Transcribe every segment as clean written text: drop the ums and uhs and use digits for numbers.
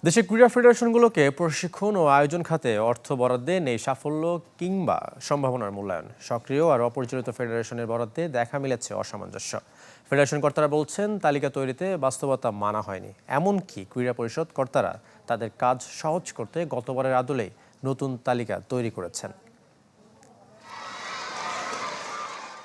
দেশের ক্রীড়া ফেডারেশনগুলোকে প্রশিক্ষণ ও আয়োজন খাতে অর্থ বরাদ্দে নেই সাফল্য কিংবা সম্ভাবনার মূল্যায়ন। সক্রিয় আর অপরিচালিত ফেডারেশনের বরাদ্দে দেখা মিলেছে অসামঞ্জস্য। ফেডারেশন কর্তারা বলছেন তালিকা তৈরিতে বাস্তবতা মানা হয়নি। এমনকি ক্রীড়া পরিষদ কর্তারা তাদের কাজ সহজ করতে গতবারের আদলেই নতুন তালিকা তৈরি করেছেন।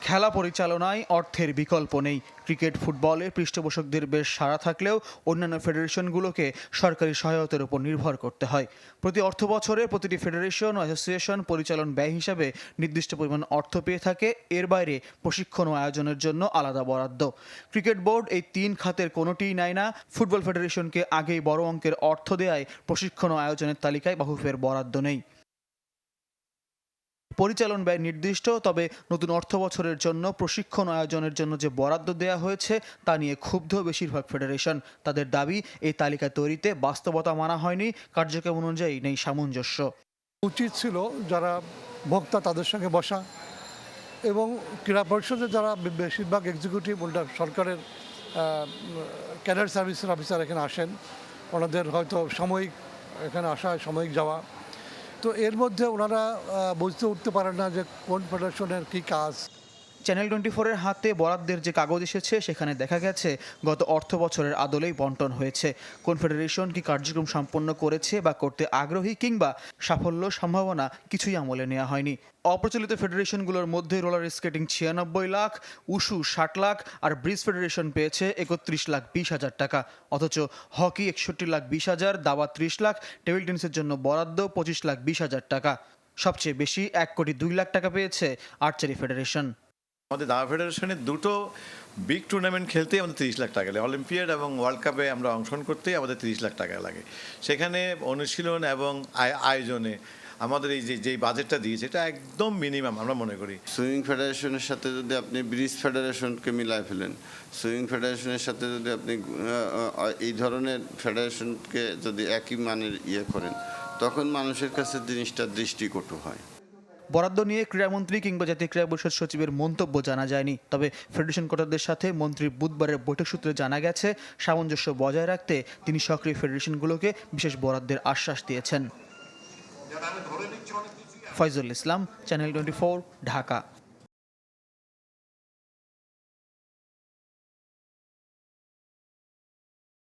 খেলা পরিচালনায় অর্থের বিকল্প নেই। ক্রিকেট ফুটবলে পৃষ্ঠপোষকদের বেশ সাড়া থাকলেও অন্যান্য ফেডারেশনগুলোকে সরকারি সহায়তার উপর নির্ভর করতে হয়। প্রতি অর্থ বছরে প্রতিটি ফেডারেশন ও অ্যাসোসিয়েশন পরিচালন ব্যয় হিসাবে নির্দিষ্ট পরিমাণ অর্থ পেয়ে থাকে। এর বাইরে প্রশিক্ষণ ও আয়োজনের জন্য আলাদা বরাদ্দ। ক্রিকেট বোর্ড এই তিন খাতের কোনোটিই নেয় না। ফুটবল ফেডারেশনকে আগেই বড় অঙ্কের অর্থ দেয়ায় প্রশিক্ষণ ও আয়োজনের তালিকায় বাফুফের বরাদ্দ নেই। পরিচালন ব্যয় নির্দিষ্ট, তবে নতুন অর্থ বছরের জন্য প্রশিক্ষণ আয়োজনের জন্য যে বরাদ্দ দেওয়া হয়েছে তা নিয়ে ক্ষুব্ধ বেশিরভাগ ফেডারেশন। তাদের দাবি, এই তালিকা তৈরিতে বাস্তবতা মানা হয়নি, কার্যক্রম অনুযায়ী নেই সামঞ্জস্য। উচিত ছিল যারা ভোক্তা তাদের সঙ্গে বসা, এবং ক্রীড়া পরিষদের যারা বেশিরভাগ এক্সিকিউটিভ সরকারের ক্যাডার সার্ভিসের অফিসার এখানে আসেন, ওনাদের হয়তো সাময়িক এখানে আসা, সাময়িক যাওয়া, তো এর মধ্যে ওনারা বুঝতে উঠতে পারেন না যে কোন ফেডারেশনের কী কাজ। চ্যানেল 24-এর হাতে বরাদ্দের যে কাগজ এসেছে সেখানে দেখা গেছে গত অর্থ বছরের আদলেই বন্টন হয়েছে। কোন ফেডারেশন কি কার্যক্রম সম্পন্ন করেছে বা করতে আগ্রহী কিংবা সাফল্য সম্ভাবনা কিছুই আমলে নেওয়া হয়নি। অপ্রচলিত ফেডারেশনগুলোর মধ্যে roller skating 96 lakh, wushu 60 lakh আর ব্রিজ ফেডারেশন পেয়েছে 31,20,000 টাকা। অথচ হকি 61,20,000, দাবা 30 লাখ, টেবিল টেনিসের জন্য বরাদ্দ 25,20,000 টাকা। সবচেয়ে বেশি 1,02,00,000 টাকা পেয়েছে আর্চারি ফেডারেশন। আমাদের দাবা ফেডারেশনের দুটো বিগ টুর্নামেন্ট খেলতেই আমাদের 30 লাখ টাকা লাগে। অলিম্পিয়াড এবং ওয়ার্ল্ড কাপে আমরা অংশগ্রহণ করতেই আমাদের 30 লাখ টাকা লাগে। সেখানে অনুশীলন এবং আয়োজনে আমাদের এই যে বাজেটটা দিয়েছে এটা একদম মিনিমাম আমরা মনে করি। সুইমিং ফেডারেশনের সাথে যদি আপনি ব্রিজ ফেডারেশনকে মিলায় ফেলেন, সুইমিং ফেডারেশনের সাথে যদি আপনি এই ধরনের ফেডারেশনকে যদি একই মানের করেন, তখন মানুষের কাছে জিনিসটা দৃষ্টিকটু হয়। বরাদ্দ নিয়ে ক্রীড়ামন্ত্রী কিংবা জাতীয় ক্রীড়া পরিষদ সচিবের মন্তব্য জানা যায়নি। তবে ফেডারেশন কর্তাদের সাথে মন্ত্রী বুধবারের বৈঠক সূত্রে জানা গেছে, সামঞ্জস্য বজায় রাখতে তিনি সক্রিয় ফেডারেশনগুলোকে বিশেষ বরাদ্দের আশ্বাস দিয়েছেন। ফয়জুল ইসলাম, চ্যানেল 24, ঢাকা।